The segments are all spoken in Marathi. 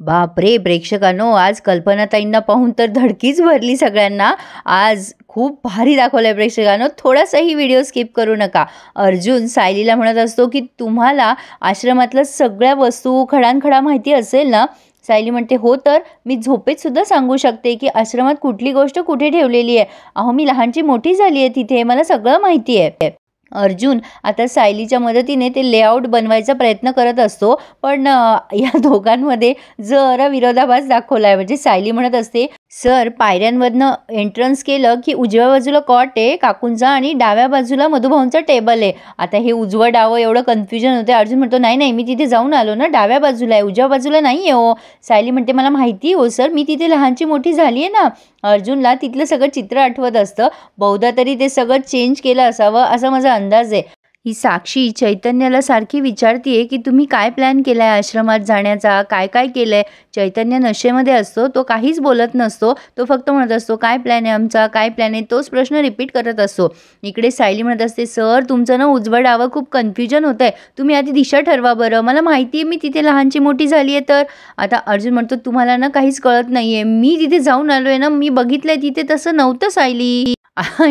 बापरे! प्रेक्षकांनो, आज कल्पनाताईंना पाहून तर धडकीच भरली सगळ्यांना. आज खूप भारी दाखवलंय प्रेक्षकांनो. थोडासाही व्हिडिओ स्किप करू नका. अर्जुन सायलीला म्हणत असतो, की तुम्हाला आश्रमातल्या सगळ्या वस्तू खडानखडा माहिती असेल ना? सायली म्हणते, हो तर मी झोपेत सुद्धा सांगू शकते, की आश्रमात कुठली गोष्ट कुठे ठेवलेली आहे. अहो, मी लहानची मोठी झाली आहे तिथे, मला सगळं माहिती आहे. अर्जुन आता सायलीच्या मदतीने ते लेआउट बनवायचा प्रयत्न करत असतो, पण या दोघांमध्ये जरा विरोधाभास दाखवलाय. म्हणजे सायली म्हणत असते, सर पायऱ्यांवरनं एंट्रन्स केलं की उजव्या बाजूला कॉट आहे काकूंचा आणि डाव्या बाजूला मधुभाऊंचा टेबल आहे. आता हे उजवं डावं एवढं कन्फ्युजन होते. अर्जुन म्हणतो, नाही नाही, मी तिथे जाऊन आलो ना, डाव्या बाजूला आहे, उजव्या बाजूला नाही आहे हो. सायली म्हणते, मला माहिती हो सर, मी तिथे लहानची मोठी झाली आहे ना. अर्जुनला तिथलं सगळं चित्र आठवत असतं. बहुधा तरी ते सगळं चेंज केलं असावं असा माझा अंदाज आहे. ही साक्षी चैतन्याला सारखी विचारतीये, की तुम्ही काय प्लॅन केलाय आश्रमात जाण्याचा, काय काय केलंय. चैतन्य नशेमध्ये असतो, तो काहीच बोलत नसतो. तो फक्त म्हणत असतो, काय प्लॅन आहे आमचा, काय प्लॅन आहे, तोच प्रश्न रिपीट करत असतो. इकडे सायली म्हणत असते, सर तुमचं ना उजवं डावं खूप कन्फ्युजन होत आहे, तुम्ही आधी दिशा ठरवा बरं. मला माहिती आहे मी तिथे लहानची मोठी झाली आहे तर. आता अर्जुन म्हणतो, तुम्हाला ना काहीच कळत नाहीये, मी तिथे जाऊन आलो आहे ना, मी बघितलंय तिथे तसं नव्हतं सायली.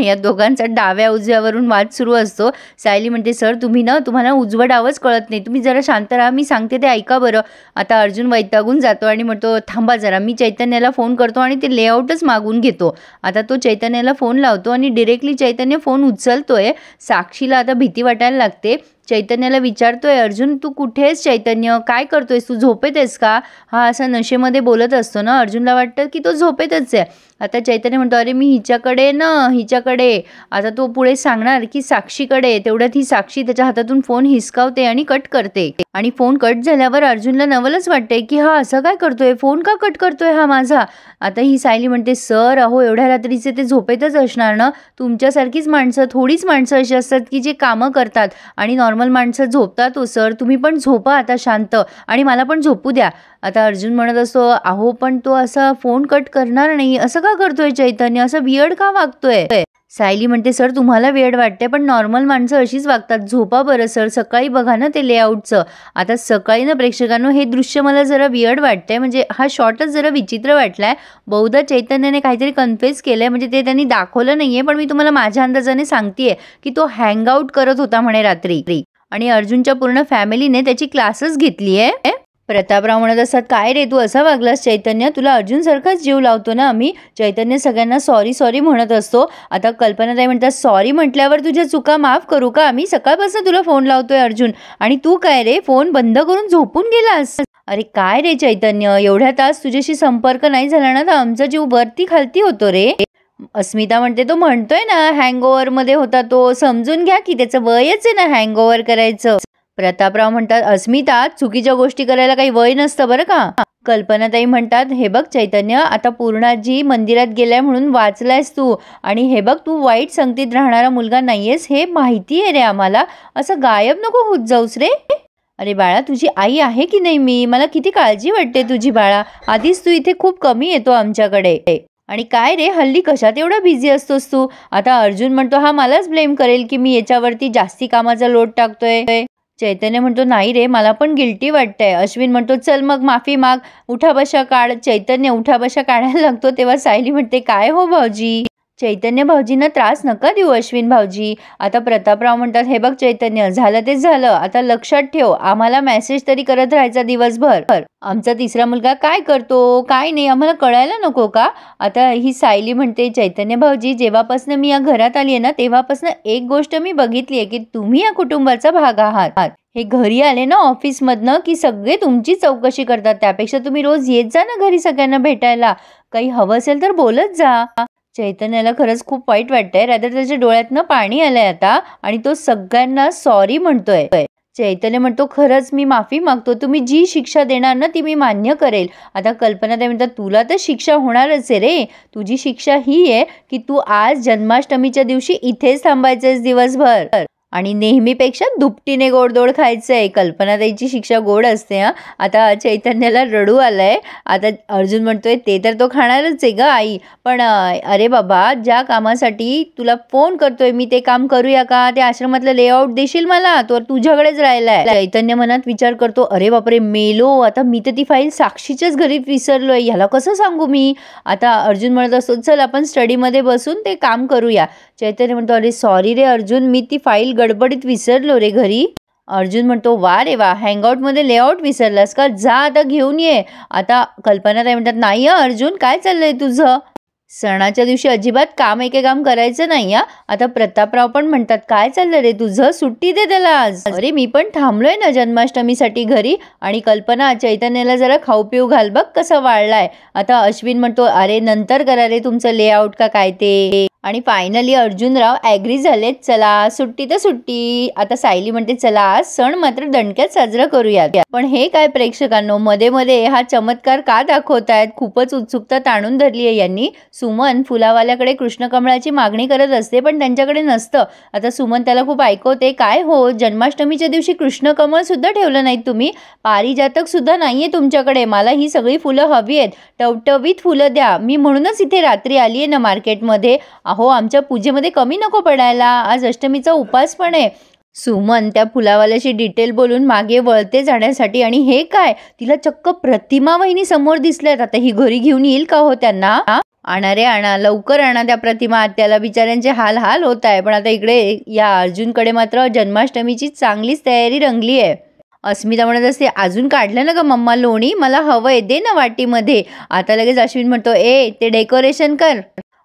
या दोघांचा डाव्या उजव्यावरून वाद सुरू असतो. सायली म्हणते, सर तुम्हाला उजवं डावच कळत नाही, तुम्ही जरा शांत राहा, मी सांगते ते ऐका बरं. आता अर्जुन वैतागून जातो आणि म्हणतो, थांबा जरा, मी चैतन्याला फोन करतो आणि ते लेआउटच मागून घेतो. आता तो चैतन्याला फोन लावतो आणि डिरेक्टली चैतन्य फोन उचलतोय. साक्षीला आता भीती वाटायला लागते. चैतन्याला विचारतोय अर्जुन, तू कुठे आहेस चैतन्य, काय करतोयस तू, झोपेत आहेस का. हा असा नशेमध्ये बोलत असतो ना. अर्जुनला वाटतं की तो झोपेतच आहे. आता चैतन्य म्हणतो, अरे मी हिच्याकडे ना, हिच्याकडे. आता तो पुढे सांगणार की साक्षीकडे. तेवढ्यात ही साक्षी त्याच्या हातातून फोन हिसकावते आणि कट करते. आणि फोन कट झाल्यावर अर्जुनला नवलच वाटते, की हा असं काय करतोय, फोन का कट करतोय हा माझा. आता ही सायली म्हणते, सर अहो एवढ्या रात्रीचे ते झोपेतच असणार ना. तुमच्यासारखीच माणसं, थोडीच माणसं अशी असतात की जे कामं करतात आणि नॉर्मल माणसं झोपतात. हो सर, तुम्ही पण झोपा आता शांत आणि मला पण झोपू द्या. आता अर्जुन म्हणत असतो, अहो पण तो असा फोन कट करणार नाही, असं का करतोय चैतन्य, असं वियर्ड का वागतोय. सायली म्हणते, सर तुम्हाला वेड वाटते, पण नॉर्मल माणसं अशीच वागतात, झोपा बरं सर, सकाळी बघा ना ते लेआउटचं. आता सकाळी ना प्रेक्षकांनो, हे दृश्य मला जरा वियर्ड वाटतंय, म्हणजे हा शॉटच जरा विचित्र वाटलाय. बहुधा चैतन्याने काहीतरी कन्फ्युज केलंय, म्हणजे ते त्यांनी दाखवलं नाहीये, पण मी तुम्हाला माझ्या अंदाजाने सांगतेय की तो हँगआउट करत होता म्हणे रात्री आणि अर्जुनच्या पूर्ण फॅमिलीने त्याची क्लासेस घेतली आहे. प्रतापराव म्हणत असतात, काय रे तू असा वागलास चैतन्य, तुला अर्जुन सारखाच जीव लावतो ना आम्ही. चैतन्य सगळ्यांना सॉरी सॉरी म्हणत असतो. आता कल्पनाताई म्हणतात, सॉरी म्हटल्यावर तुझ्या चुका माफ करू का आम्ही, सकाळपासून तुला फोन लावतोय अर्जुन आणि तू काय रे फोन बंद करून झोपून गेलास. अरे काय रे चैतन्य, एवढ्या तास तुझ्याशी संपर्क नाही झाला ना तर आमचा जीव वरती खालती होतो रे. अस्मिता म्हणते, तो म्हणतोय ना हँगओव्हर मध्ये होता तो, समजून घ्या की त्याचं वयच आहे ना हँगओव्हर करायचं. प्रतापराव म्हणतात, अस्मिता चुकीच्या गोष्टी करायला काही वय नसतं बरं का. कल्पनाताई म्हणतात, हे बघ चैतन्य, आता पूर्णाजी मंदिरात गेलाय म्हणून वाचलायस तू, आणि हे बघ तू वाईट संगतीत राहणारा मुलगा नाहीयेस, हे माहिती आहे रे आम्हाला, असं गायब नको होत जाऊस रे. अरे बाळा, तुझी आई आहे की नाही मी, मला किती काळजी वाटते तुझी बाळा, आधीच तू इथे खूप कमी येतो आमच्याकडे. आणि काय रे हल्ली कशात एवढा बिझी असतोस तू. आता अर्जुन म्हणतो, हा मलाच ब्लेम करेल की मी याच्यावरती जास्ती कामाचा लोड टाकतोय. चैतन्य म्हणतो, नाही रे मला पण गिल्टी वाटतंय. अश्विन म्हणतो, चल मग माफी माग, उठा बशा काढ. चैतन्य उठा बशा काढायला लागतो तेव्हा सायली म्हणते, काय हो भाऊजी, चैतन्य भाऊजींना त्रास नका देऊ अश्विन भाऊजी. आता प्रतापराव म्हणतात, हे बघ चैतन्य, झालं ते झालं, आता लक्षात ठेव, आम्हाला मेसेज तरी करत राहायचा दिवसभर. आमचा तिसरा मुलगा काय करतो काय नाही आम्हाला कळायला नको का. आता ही सायली म्हणते, चैतन्य भाऊजी, जेव्हापासून मी या घरात आली आहे ना तेव्हापासून एक गोष्ट मी बघितली आहे की तुम्ही या कुटुंबाचा भाग आहात. हे घरी आले ना ऑफिसमधनं की सगळे तुमची चौकशी करतात, त्यापेक्षा तुम्ही रोज येत जा ना घरी सगळ्यांना भेटायला, काही हवं असेल तर बोलत जा. चैतन्याला खरंच खूप वाईट वाटतंय, रादर त्याच्या डोळ्यातनं पाणी आलंय आता आणि तो सगळ्यांना सॉरी म्हणतोय. चैतन्य म्हणतो, खरंच मी माफी मागतो, तुम्ही जी शिक्षा देणार ना ती मी मान्य करेल. आता कल्पनाताई म्हणतात, तुला तर शिक्षा होणारच आहे रे, तुझी शिक्षा ही आहे की तू आज जन्माष्टमीच्या दिवशी इथेच थांबायचंस दिवसभर. आणि नेहमीपेक्षा दुपटीने गोडधोड खायचंय. कल्पनाताईची शिक्षा गोड असते हां. आता चैतन्याला रडू आलंय. आता अर्जुन म्हणतोय ते तर तो खाणारच आहे ग आई, पण अरे बाबा ज्या कामासाठी तुला फोन करतोय मी ते काम करूया का? ते आश्रमातलं लेआउट देशील मला? तो तुझ्याकडेच राहिलाय. चैतन्य मनात विचार करतो, अरे बापरे मेलो, आता मी तर ती फाईल साक्षीच्याच घरी विसरलोय, ह्याला कसं सांगू मी? आता अर्जुन म्हणत असतो चल आपण स्टडीमध्ये बसून ते काम करूया. चैतन्य म्हणतो अरे सॉरी रे अर्जुन, मी ती फाईल गडबडीत विसरलो रे घरी. अर्जुन म्हणतो वा रे वा, हँगआउटमध्ये लेआउट विसरलास का? जा आता घेऊन ये. आता कल्पनाताई म्हणतात नाही अर्जुन, काय चाललंय तुझं? सणाच्या दिवशी अजिबात काम एके काम करायचं नाही हा. आता प्रतापराव पण म्हणतात काय चाललं रे तुझं, सुट्टी दे त्याला आज. अरे मी पण थांबलोय ना जन्माष्टमीसाठी घरी. आणि कल्पना चैतन्याला जरा खाऊ पिऊ घाल बघ कसा वाढलाय. आता अश्विन म्हणतो अरे नंतर करा रे तुमचं लेआउट का काय ते. आणि फायनली अर्जुनराव ॲग्री झालेत, चला सुट्टी तर सुट्टी. आता सायली म्हणते चला आज सण मात्र दणक्यात साजरा करूयात. पण हे काय प्रेक्षकांनो, मध्ये मध्ये हा चमत्कार का दाखवतायत? खूपच उत्सुकता ताणून धरली आहे यांनी. सुमन फुलावाल्याकडे कृष्णकमळाची मागणी करत असते पण त्यांच्याकडे नसतं. आता सुमन त्याला खूप ऐकवते, काय हो जन्माष्टमीच्या दिवशी कृष्णकमळ सुद्धा ठेवलं नाहीत तुम्ही, पारिजातक सुद्धा नाहीये तुमच्याकडे, मला ही सगळी फुलं हवी आहेत, टवटवीत फुलं द्या, मी म्हणूनच इथे रात्री आली आहे ना मार्केटमध्ये. अहो आमच्या पूजेमध्ये कमी नको पडायला, आज अष्टमीचा उपास पण आहे. सुमन त्या फुलावाल्याशी डिटेल बोलून मागे वळते जाण्यासाठी. आणि हे काय, तिला चक्क प्रतिमा वहिनी समोर दिसल्यात. आता ही घरी घेऊन येईल का हो त्यांना? आणा रे आणा, लवकर आणा त्या प्रतिमा आत्याला, बिचाऱ्यांचे हाल हाल होत आहे. पण आता इकडे या अर्जुनकडे मात्र जन्माष्टमीची चांगलीच तयारी रंगली आहे. अस्मिता म्हणत असते अजून काढलं ना ग मम्मा लोणी, मला हवंय, दे ना वाटीमध्ये. आता लगेच अश्विन म्हणतो ए ते डेकोरेशन कर.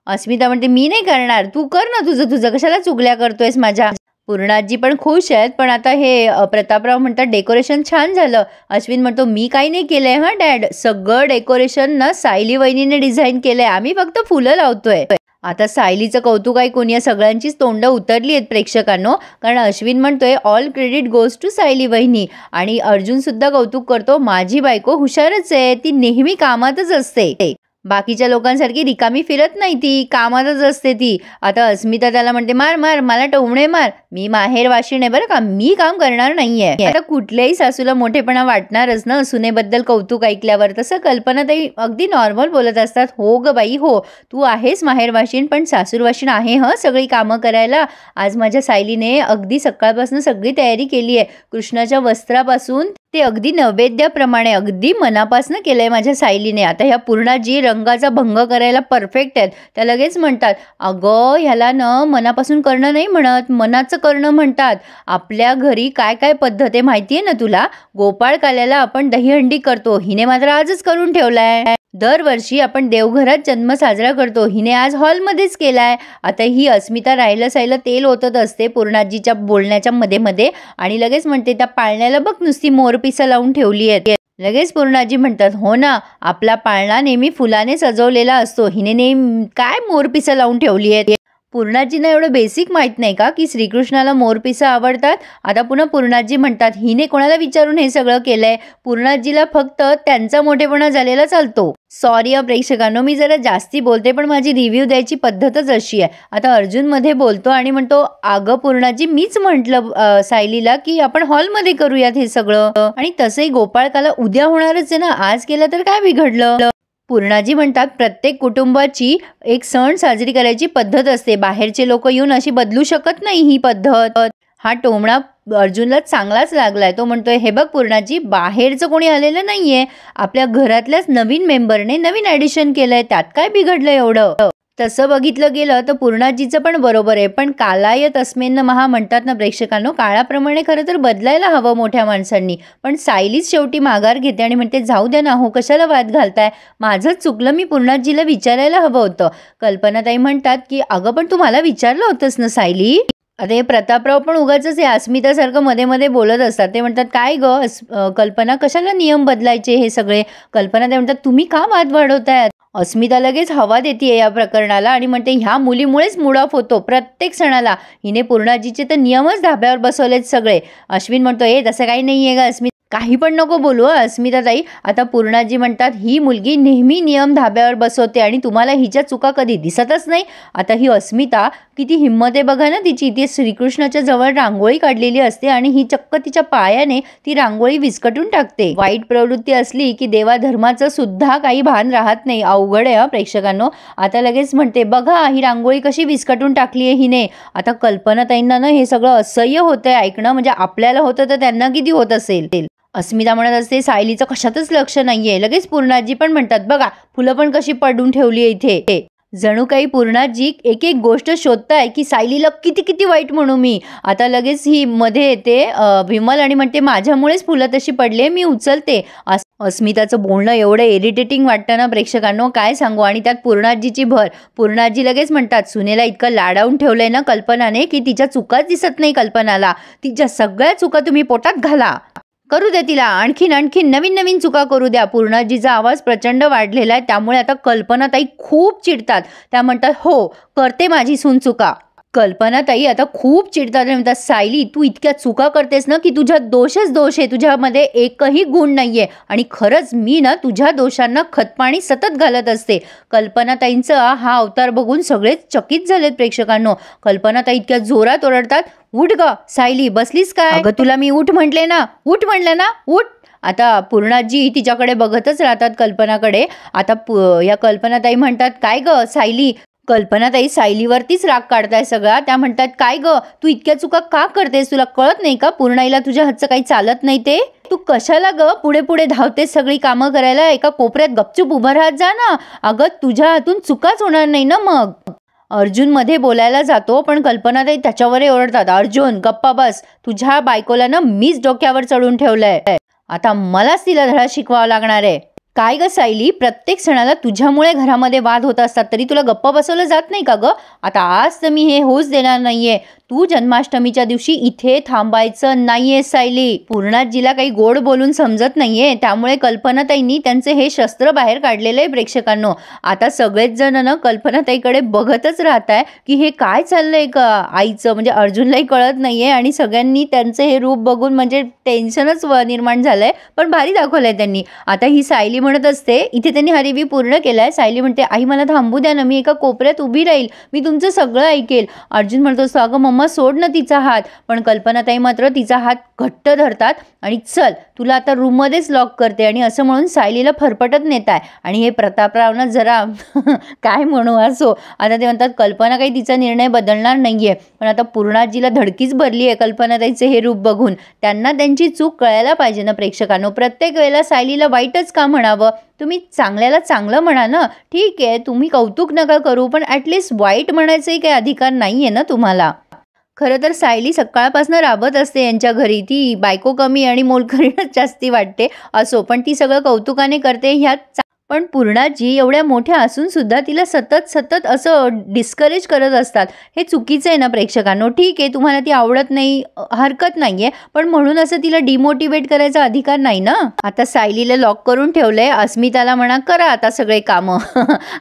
अस्मिता म्हणते मी नाही करणार, तू कर ना तुझं तुझं, कशाला चुगल्या करतोयस माझ्या. पूर्णाजी पण खुश आहेत. पण आता हे प्रतापराव म्हणतात डेकोरेशन छान झालं. अश्विन म्हणतो मी काही नाही केलंय हां डॅड, सगळं डेकोरेशन ना सायली वहिनीने डिझाईन केलंय, आम्ही फक्त फुलं लावतोय. आता सायलीचं कौतुक ऐकून या सगळ्यांचीच तोंड उतरली आहेत प्रेक्षकांनो. कारण अश्विन म्हणतोय all credit goes to Sayali वहिनी. आणि अर्जुन सुद्धा कौतुक करतो, माझी बायको हुशारच आहे, ती नेहमी कामातच असते, बाकीच्या लोकांसारखी रिकामी फिरत नाही, ती कामातच असते ती. आता अस्मिता त्याला म्हणते मार मार, मला टोमणे मार, मी माहेर वाशिण आहे बरं का, मी काम करणार नाहीये. आता कुठल्याही सासूला मोठेपणा वाटणारच ना सुनेबद्दल कौतुक ऐकल्यावर. तसं कल्पनाताई अगदी नॉर्मल बोलत असतात, हो ग बाई हो, तू आहेस माहेर वाशिण पण सासूर वाशिण आहे हं सगळी कामं करायला. आज माझ्या सायलीने अगदी सकाळपासून सगळी तयारी केली आहे, कृष्णाच्या वस्त्रापासून ते अगदी नैवेद्याप्रमाणे अगदी मनापासून केलंय माझ्या सायलीने. आता ह्या पूर्णाजी रंगाचा भंग करायला परफेक्ट आहेत. त्या लगेच म्हणतात अगं ह्याला न मनापासून करणं नाही म्हणत, मनाचं करणं म्हणतात. आपल्या घरी काय काय पद्धत आहे माहिती आहे ना तुला, गोपाळ काल्याला आपण दहीहंडी करतो, हिने मात्र आजच करून ठेवलाय. दरवर्षी आपण देवघरात जन्म साजरा करतो, हिने आज हॉलमध्येच केलाय. आता ही अस्मिता राहिलं सायलं तेल ओतत असते पूर्णाजीच्या बोलण्याच्या मध्ये मध्ये. आणि लगेच म्हणते त्या पाळण्याला बघ नुसती मोरपिसं लावून ठेवली आहेत. लगेच पूर्णाजी म्हणतात हो ना, आपला पाळणा नेहमी फुलाने सजवलेला असतो, हिने नेहमी काय मोरपिसं लावून ठेवली आहेत. पूर्णाजींना एवढं बेसिक माहीत नाही का की श्रीकृष्णाला मोरपिसं आवडतात. आता पुन्हा पूर्णाजी म्हणतात हिने कोणाला विचारून हे सगळं केलंय, पूर्णाजीला फक्त त्यांचा मोठेपणा झालेला चालतो. सॉरी प्रेक्षकांनो, मी जरा जास्ती बोलते पण माझी रिव्ह्यू द्यायची पद्धतच अशी आहे. आता अर्जुन मध्ये बोलतो आणि म्हणतो अगं पूर्णाजी मीच म्हटलं सायलीला की आपण हॉलमध्ये करूयात हे सगळं, आणि तसंही गोपाळकाला उद्या होणारच आहे ना, आज केलं तर काय बिघडलं. पूर्णाजी म्हणतात प्रत्येक कुटुंबाची एक सण साजरी करायची पद्धत असते, बाहेरचे लोक येऊन अशी बदलू शकत नाही ही पद्धत. हा टोमणा अर्जुनला चांगलाच लागलाय. तो म्हणतोय हे बघ पूर्णाजी, बाहेरचं कोणी आलेलं नाहीये, आपल्या घरातल्याच नवीन मेंबरने नवीन ॲडिशन केलंय, त्यात काय बिघडलं एवढं. तसं बघितलं गेलं तर पूर्णाजीचं पण बरोबर आहे. पण कालाय तस्मेन महा म्हणतात ना प्रेक्षकांनो, काळाप्रमाणे खरं तर बदलायला हवं मोठ्या माणसांनी. पण सायलीच शेवटी माघार घेते आणि म्हणते जाऊ द्या ना हो, कशाला वाद घालताय, माझंच चुकलं, मी पूर्णाजीला विचारायला हवं होतं. कल्पनाताई म्हणतात की अगं पण तू मला विचारलं होतंस ना सायली. आता हे प्रतापराव पण उगाचच हे अस्मितासारखं मध्ये मध्ये बोलत असतात. ते म्हणतात काय ग कल्पना, कशाला नियम बदलायचे हे सगळे. कल्पना ते म्हणतात तुम्ही का वाद वाढवतायत. अस्मिता लगेच हवा देते या प्रकरणाला आणि म्हणते ह्या मुलीमुळेच मूड ऑफ होतो प्रत्येक सणाला, हिने पूर्णाजीचे तर नियमच धाब्यावर बसवलेत सगळे. अश्विन म्हणतो हे तसं काही नाही आहे का अस्मिता, काही पण नको बोलू अस्मिता ताई. आता पूर्णाजी म्हणतात ही मुलगी नेहमी नियम धाब्यावर बसवते आणि तुम्हाला हिच्या चुका कधी दिसतच नाही. आता ही अस्मिता किती हिंमत आहे बघा ना तिची. ती श्रीकृष्णाच्या जवळ रांगोळी काढलेली असते आणि ही चक्क तिच्या पायाने ती रांगोळी विस्कटून टाकते. वाईट प्रवृत्ती असली की देवाधर्माचं सुद्धा काही भान राहत नाही. अवघड आहे प्रेक्षकांनो. आता लगेच म्हणते बघा ही रांगोळी कशी विस्कटून टाकली आहे हिने. आता कल्पनाताईंना ना हे सगळं असह्य होतंय ऐकणं. म्हणजे आपल्याला होतं तर त्यांना किती होत असेल. अस्मिता म्हणत असते सायलीचं कशातच लक्ष नाहीये. लगेच पूर्णाजी पण म्हणतात बघा फुलं पण कशी पडून ठेवली आहे इथे. जणू काही पूर्णाजी एक एक गोष्ट शोधताय की सायलीला किती किती वाईट म्हणू मी. आता लगेच ही मध्ये येते विमल आणि म्हणते माझ्यामुळेच फुलं तशी पडले मी उचलते. अस्मिताचं बोलणं एवढं इरिटेटिंग वाटतं ना प्रेक्षकांनो काय सांगू. आणि त्यात पूर्णाजीची भर. पूर्णाजी लगेच म्हणतात सुनेला इतकं लाडावून ठेवलंय ना कल्पनाने की तिच्या चुकाच दिसत नाही कल्पनाला. तिच्या सगळ्या चुका तुम्ही पोटात घाला. करू द्या तिला आणखीन नवीन नवीन चुका करू द्या. पूर्णाजीचा आवाज प्रचंड वाढलेला आहे. त्यामुळे आता कल्पनाताई खूप चिडतात. त्या म्हणतात हो करते माझी सून चुका. कल्पनाताई आता खूप चिडतात आणि म्हणतात सायली तू इतक्या चुका करतेस ना की तुझ्यात दोषच दोष आहे. तुझ्यामध्ये एकही गुण नाहीये आणि खरंच मी ना तुझ्या दोषांना खतपाणी सतत घालत असते. कल्पनाताईंचा हा अवतार बघून सगळेच चकित झालेत प्रेक्षकांनो. कल्पनाताई इतक्या जोरात ओरडतात उठ ग सायली बसलीस काय. अगं तुला मी उठ म्हटले ना उठ म्हणलं ना उठ. आता पूर्णाजी तिच्याकडे बघतच राहतात कल्पनाकडे. आता या कल्पनाताई म्हणतात काय ग सायली. कल्पनाताई सायलीवरतीच राग काढताय सगळा. त्या म्हणतात काय ग तू इतक्या चुका का करतेस. तुला कळत नाही का पूर्णाईला तुझ्या हातचं काही चालत नाही ते. तू कशाला ग पुढे पुढे धावतेस सगळी कामं करायला. एका कोपऱ्यात गपचूप उभं राहत जा ना. अगं तुझ्या हातून चुकाच होणार नाही ना मग. अर्जुन मध्ये बोलायला जातो पण कल्पनाताई त्याच्यावरही ओरडतात अर्जुन गप्पा बस. तुझ्या बायकोला ना मीच डोक्यावर चढून ठेवलंय. आता मलाच तिला धडा शिकवावा लागणार आहे. काय ग सायली प्रत्येक सणाला तुझ्यामुळे घरामध्ये वाद होत असतात तरी तुला गप्प बसवलं जात नाही का ग. आता आज तर मी हे होऊच देणार नाहीये. तू जन्माष्टमीच्या दिवशी इथे थांबायचं नाहीये सायली. पूर्णाजीला काही गोड बोलून समजत नाहीये. त्यामुळे कल्पनाताईंनी त्यांचे हे शस्त्र बाहेर काढलेले आहे प्रेक्षकांनो. आता सगळेच जण ना कल्पनाताईकडे बघतच राहताय की हे काय चाललंय का आईचं. म्हणजे अर्जुनलाही कळत नाहीये आणि सगळ्यांनी त्यांचे हे रूप बघून म्हणजे टेन्शनच निर्माण झालंय. पण भारी दाखवलंय त्यांनी. आता ही सायली म्हणत असते इथे त्यांनी हा रिव्ह्यू पूर्ण केलाय. सायली म्हणते आई मला थांबू द्या ना मी एका कोपऱ्यात उभी राहील. मी तुमचं सगळं ऐकेल. अर्जुन म्हणतो असतो अगं मम्मा सोड ना तिचा हात. पण कल्पनाताई मात्र तिचा हात घट्ट धरतात आणि चल तुला आता रूममध्येच लॉक करते आणि असं म्हणून सायलीला फरफटत नेताय. आणि हे प्रतापरावनं जरा काय म्हणू असो. आता ते म्हणतात कल्पना काही तिचा निर्णय बदलणार नाहीये. पण आता पूर्णाजीला धडकीच भरली आहे कल्पनाताईचे हे रूप बघून. त्यांना त्यांची चूक कळायला पाहिजे ना प्रेक्षकांनो. प्रत्येक वेळेला सायलीला वाईटच का म्हणावं. तुम्ही चांगल्याला चांगलं म्हणा ना. ठीक आहे तुम्ही कौतुक नका करू पण ॲटलिस्ट वाईट म्हणायचंही काही अधिकार नाहीये ना तुम्हाला. खरं तर सायली सकाळपासून राबत असते यांच्या घरी. ती बायको कमी आणि मोलकरीणच जास्ती वाटते असो पण ती सगळं कौतुकाने करते ह्यात. पण पूर्णाजी एवढ्या मोठ्या असून सुद्धा तिला सतत असं डिस्करेज करत असतात. हे चुकीचं आहे ना प्रेक्षकांनो. ठीक आहे तुम्हाला ती आवडत नाही हरकत नाहीये पण म्हणून असं तिला डिमोटिवेट करायचा अधिकार नाही ना. आता सायलीला लॉक करून ठेवलंय. अस्मिताला म्हणा करा आता सगळे कामं.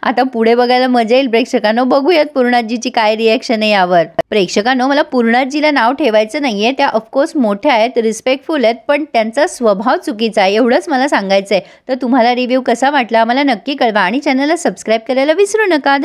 आता पुढे बघायला मजा येईल प्रेक्षकांनो. बघूयात पूर्णाजीची काय रिॲक्शन आहे यावर. प्रेक्षकांनो मला पूर्णाजीला नाव ठेवायचं नाहीये. त्या ऑफकोर्स मोठ्या आहेत रिस्पेक्टफुल आहेत पण त्यांचा स्वभाव चुकीचा आहे एवढंच मला सांगायचं आहे. तर तुम्हाला रिव्ह्यू कसा वाटला मला नक्की कळवा आणि चॅनलला सबस्क्राईब करायला विसरू नका.